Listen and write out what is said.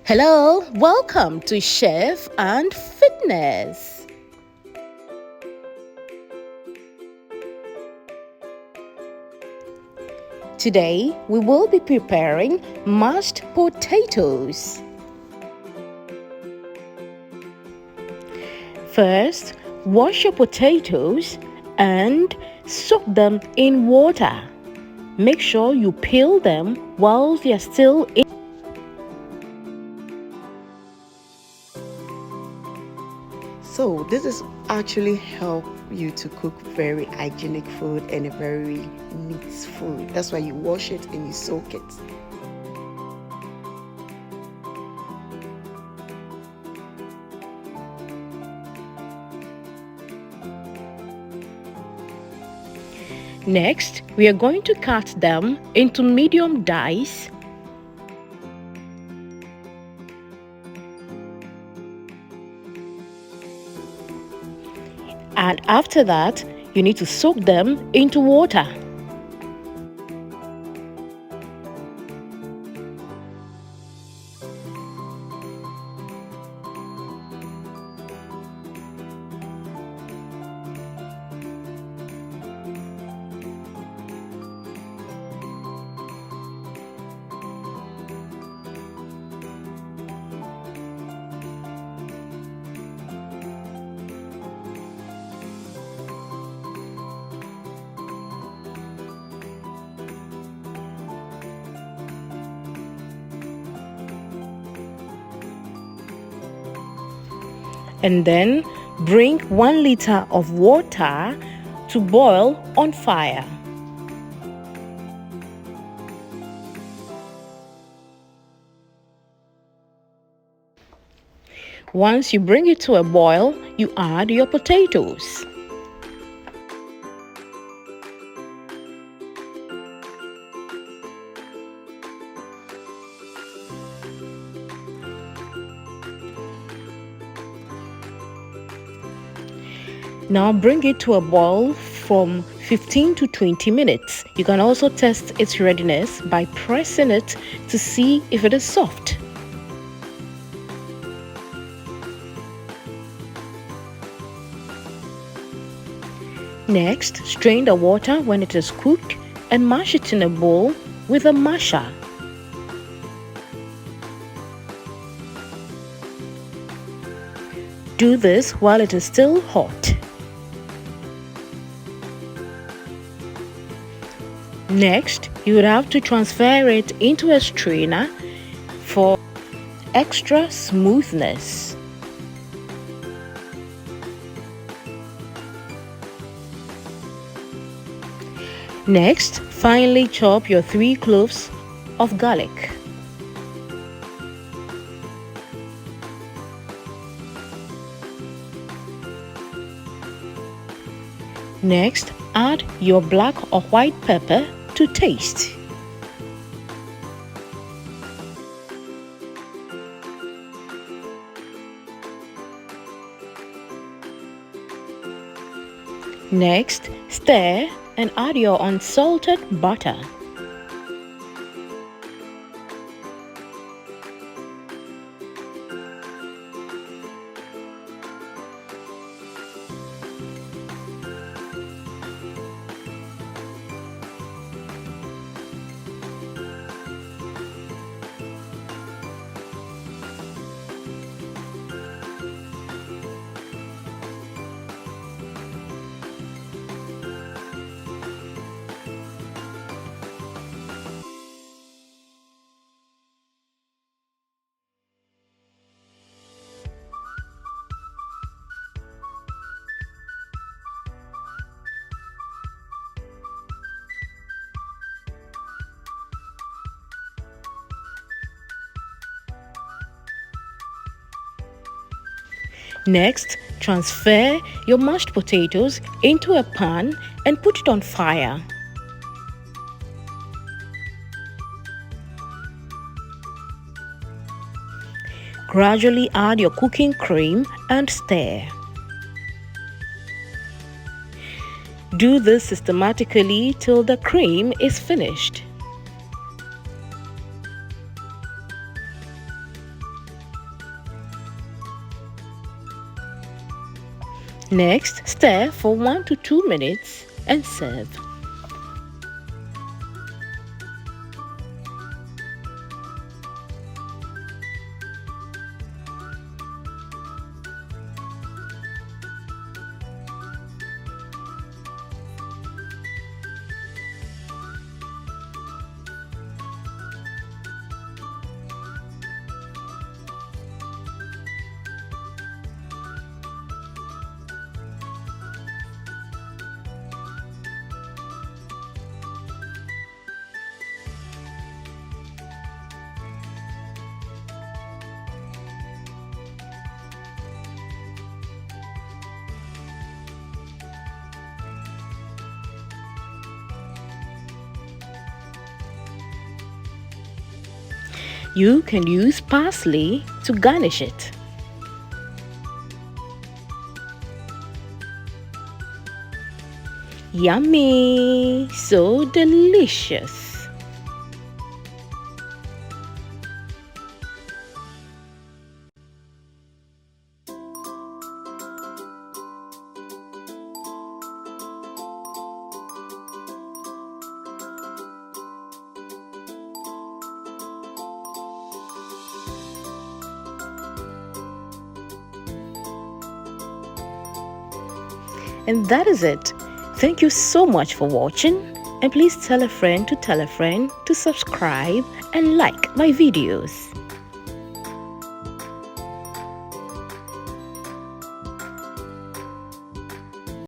Hello, welcome to Chef and Fitness. Today, we will be preparing mashed potatoes. First, wash your potatoes and soak them in water. Make sure you peel them while they are still in. So this is actually help you to cook very hygienic food and a very neat food. That's why you wash it and you soak it. Next, we are going to cut them into medium dice. And after that, you need to soak them into water. And then bring 1 liter of water to boil on fire. Once you bring it to a boil, you add your potatoes. Now bring it to a boil from 15 to 20 minutes. You can also test its readiness by pressing it to see if it is soft. Next, strain the water when it is cooked and mash it in a bowl with a masher. Do this while it is still hot. Next, you would have to transfer it into a strainer for extra smoothness. Next, finely chop your 3 cloves of garlic. Next, add your black or white pepper to taste. Next, stir and add your unsalted butter. Next, transfer your mashed potatoes into a pan and put it on fire. Gradually add your cooking cream and stir. Do this systematically till the cream is finished. Next, stir for 1 to 2 minutes and serve. You can use parsley to garnish it. Yummy! So delicious! And that is it. Thank you so much for watching, and please tell a friend to subscribe and like my videos.